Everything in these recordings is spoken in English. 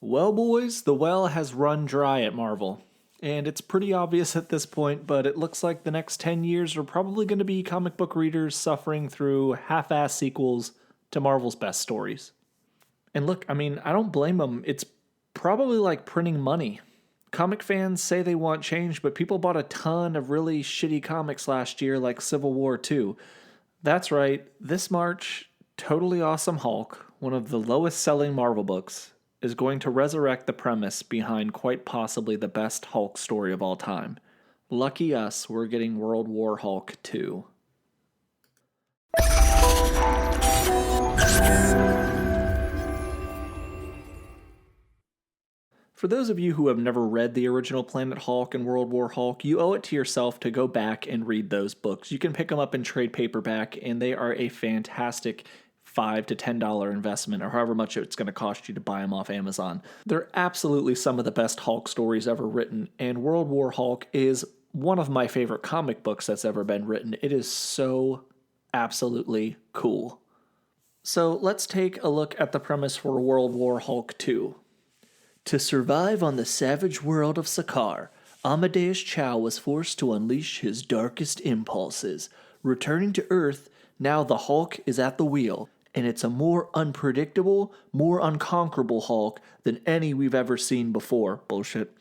Well, boys, the well has run dry at Marvel. And it's pretty obvious at this point, but it looks like the next 10 years are probably going to be comic book readers suffering through half-ass sequels to Marvel's best stories. And look, I don't blame them. It's probably like printing money. Comic fans say they want change, but people bought a ton of really shitty comics last year, like Civil War 2. That's right, this March, Totally Awesome Hulk, one of the lowest selling Marvel books, is going to resurrect the premise behind quite possibly the best Hulk story of all time. Lucky us, we're getting World War Hulk 2. For those of you who have never read the original Planet Hulk and World War Hulk, you owe it to yourself to go back and read those books. You can pick them up in trade paperback, and they are a fantastic $5 to $10 investment, or however much it's going to cost you to buy them off Amazon. They're absolutely some of the best Hulk stories ever written, and World War Hulk is one of my favorite comic books that's ever been written. It is so absolutely cool. So let's take a look at the premise for World War Hulk 2. To survive on the savage world of Sakaar, Amadeus Chow was forced to unleash his darkest impulses. Returning to Earth, now the Hulk is at the wheel, and it's a more unpredictable, more unconquerable Hulk than any we've ever seen before. Bullshit.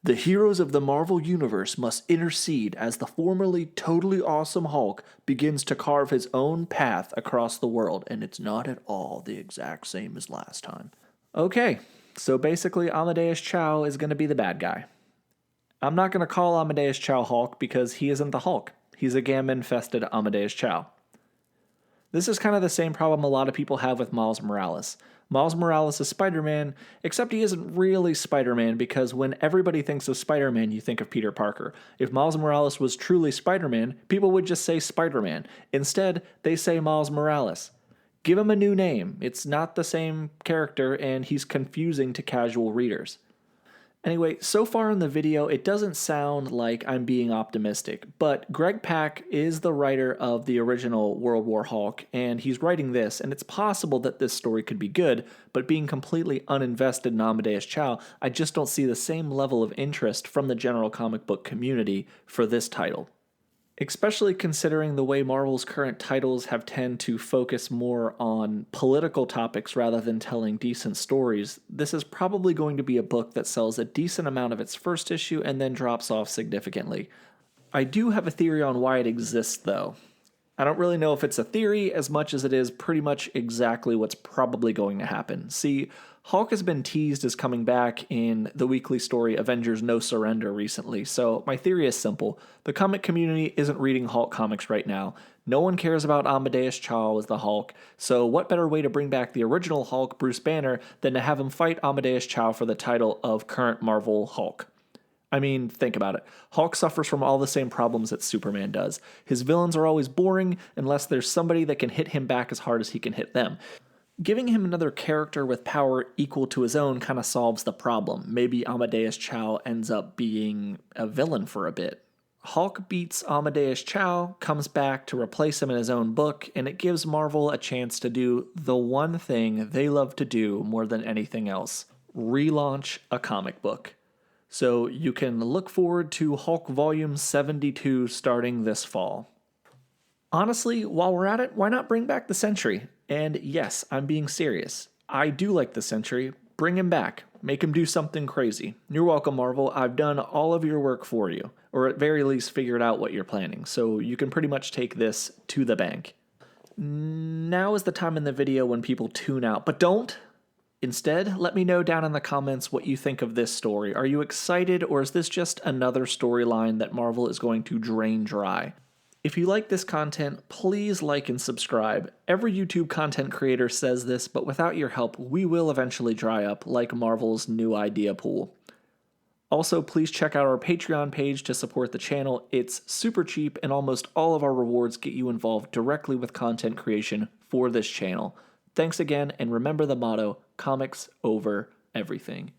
The heroes of the Marvel Universe must intercede as the formerly totally awesome Hulk begins to carve his own path across the world, and it's not at all the exact same as last time. Okay. So basically, Amadeus Chow is going to be the bad guy. I'm not going to call Amadeus Chow Hulk because he isn't the Hulk. He's a gamma-infested Amadeus Chow. This is kind of the same problem a lot of people have with Miles Morales. Miles Morales is Spider-Man, except he isn't really Spider-Man because when everybody thinks of Spider-Man, you think of Peter Parker. If Miles Morales was truly Spider-Man, people would just say Spider-Man. Instead, they say Miles Morales. Give him a new name. It's not the same character, and he's confusing to casual readers. Anyway, so far in the video, it doesn't sound like I'm being optimistic, but Greg Pak is the writer of the original World War Hulk, and he's writing this, and it's possible that this story could be good, but being completely uninvested in Amadeus Chow, I just don't see the same level of interest from the general comic book community for this title. Especially considering the way Marvel's current titles have tend to focus more on political topics rather than telling decent stories, this is probably going to be a book that sells a decent amount of its first issue and then drops off significantly. I do have a theory on why it exists, though. I don't really know if it's a theory as much as it is pretty much exactly what's probably going to happen. See, Hulk has been teased as coming back in the weekly story Avengers No Surrender recently, so my theory is simple. The comic community isn't reading Hulk comics right now. No one cares about Amadeus Chow as the Hulk, so what better way to bring back the original Hulk, Bruce Banner, than to have him fight Amadeus Chow for the title of current Marvel Hulk? I mean, think about it. Hulk suffers from all the same problems that Superman does. His villains are always boring unless there's somebody that can hit him back as hard as he can hit them. Giving him another character with power equal to his own kind of solves the problem. Maybe Amadeus Chow ends up being a villain for a bit. Hulk beats Amadeus Chow, comes back to replace him in his own book, and it gives Marvel a chance to do the one thing they love to do more than anything else: relaunch a comic book. So you can look forward to Hulk Volume 72 starting this fall. Honestly, while we're at it, why not bring back the Sentry? And yes, I'm being serious. I do like the Sentry. Bring him back. Make him do something crazy. You're welcome, Marvel. I've done all of your work for you, or at very least figured out what you're planning, so you can pretty much take this to the bank. Now is the time in the video when people tune out, but don't! Instead, let me know down in the comments what you think of this story. Are you excited, or is this just another storyline that Marvel is going to drain dry? If you like this content, please like and subscribe. Every YouTube content creator says this, but without your help, we will eventually dry up like Marvel's new idea pool. Also, please check out our Patreon page to support the channel. It's super cheap, and almost all of our rewards get you involved directly with content creation for this channel. Thanks again, and remember the motto, comics over everything.